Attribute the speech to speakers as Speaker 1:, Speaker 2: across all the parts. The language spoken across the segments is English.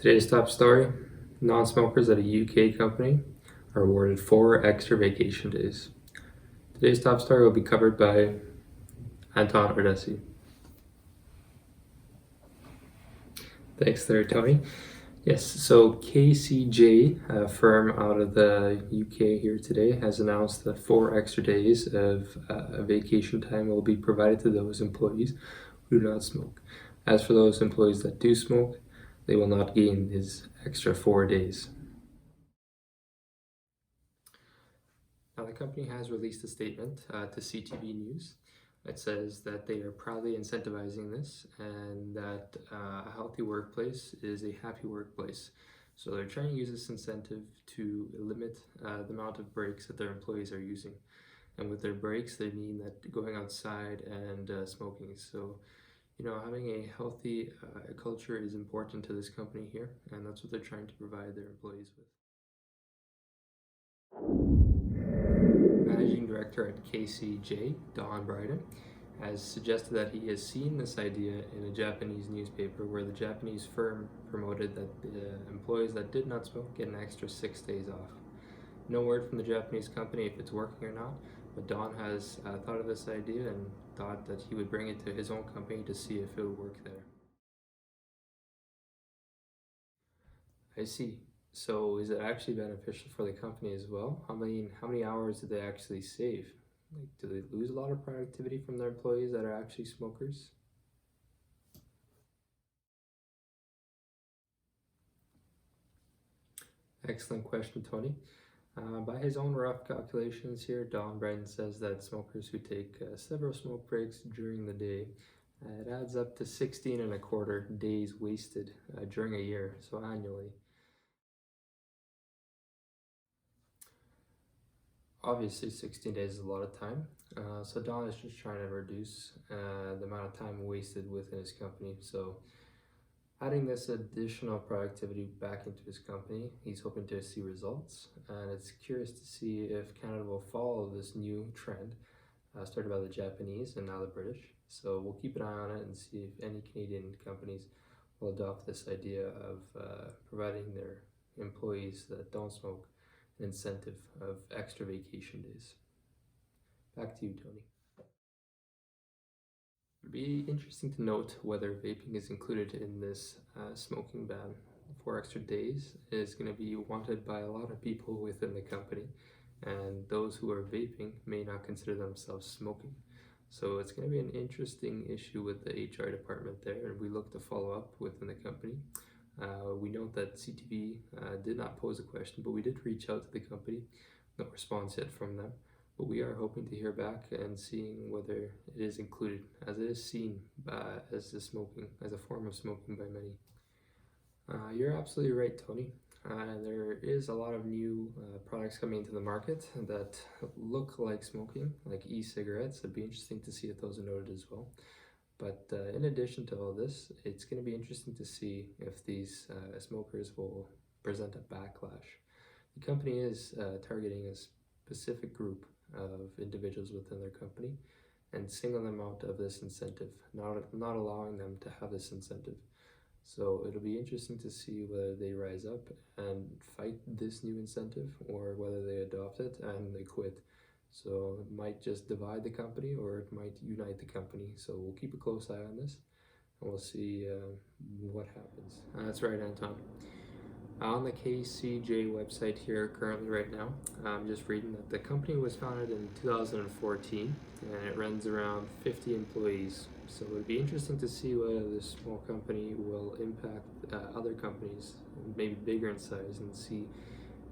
Speaker 1: Today's top story, non-smokers at a UK company are awarded 4 extra vacation days. Today's top story will be covered by Anton Ordesi. Thanks there, Tony. Yes, so KCJ, a firm out of the UK here today, has announced that 4 extra days of vacation time will be provided to those employees who do not smoke. As for those employees that do smoke, they will not gain these extra 4 days. Now, the company has released a statement to CTV News. It says that they are proudly incentivizing this and that a healthy workplace is a happy workplace. So they're trying to use this incentive to limit the amount of breaks that their employees are using. And with their breaks, they mean that going outside and smoking. So, having a healthy culture is important to this company here, and that's what they're trying to provide their employees with. Managing Director at KCJ, Don Bryden, has suggested that he has seen this idea in a Japanese newspaper where the Japanese firm promoted that the employees that did not smoke get an extra 6 days off. No word from the Japanese company if it's working or not, but Don has thought of this idea and thought that he would bring it to his own company to see if it would work there. I see. So is it actually beneficial for the company as well? How many hours did they actually save? Like, do they lose a lot of productivity from their employees that are actually smokers? Excellent question, Tony. By his own rough calculations here, Don Bryden says that smokers who take several smoke breaks during the day, it adds up to 16 and a quarter days wasted during a year, so annually. Obviously, 16 days is a lot of time. So Don is just trying to reduce the amount of time wasted within his company. So adding this additional productivity back into his company, he's hoping to see results. And it's curious to see if Canada will follow this new trend started by the Japanese and now the British. So we'll keep an eye on it and see if any Canadian companies will adopt this idea of providing their employees that don't smoke an incentive of extra vacation days. Back to you, Tony. It'd be interesting to note whether vaping is included in this smoking ban. 4 extra days is going to be wanted by a lot of people within the company, and those who are vaping may not consider themselves smoking. So it's going to be an interesting issue with the HR department there, and we look to follow up within the company. We note that CTV did not pose a question, but we did reach out to the company. No response yet from them, but we are hoping to hear back and seeing whether it is included, as it is seen as a form of smoking by many. You're absolutely right, Tony. There is a lot of new products coming into the market that look like smoking, like e-cigarettes. It'd be interesting to see if those are noted as well. But in addition to all this, it's going to be interesting to see if these smokers will present a backlash. The company is targeting a specific group of individuals within their company and singling them out of this incentive, not allowing them to have this incentive. So it'll be interesting to see whether they rise up and fight this new incentive or whether they adopt it and they quit. So it might just divide the company or it might unite the company. So we'll keep a close eye on this and we'll see what happens. That's right, Anton. On the KCJ website here currently right now, I'm just reading that the company was founded in 2014 and it runs around 50 employees. So it'd be interesting to see whether this small company will impact other companies, maybe bigger in size, and see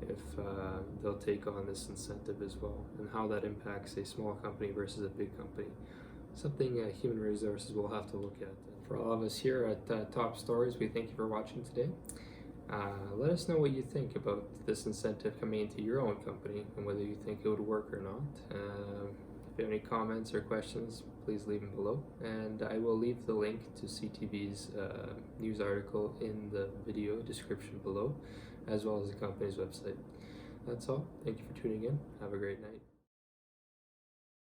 Speaker 1: if they'll take on this incentive as well, and how that impacts a small company versus a big company. Something human resources will have to look at. For all of us here at Top Stories, we thank you for watching today. Let us know what you think about this incentive coming into your own company and whether you think it would work or not. If you have any comments or questions, please leave them below. And I will leave the link to CTV's news article in the video description below, as well as the company's website. That's all. Thank you for tuning in. Have a great night.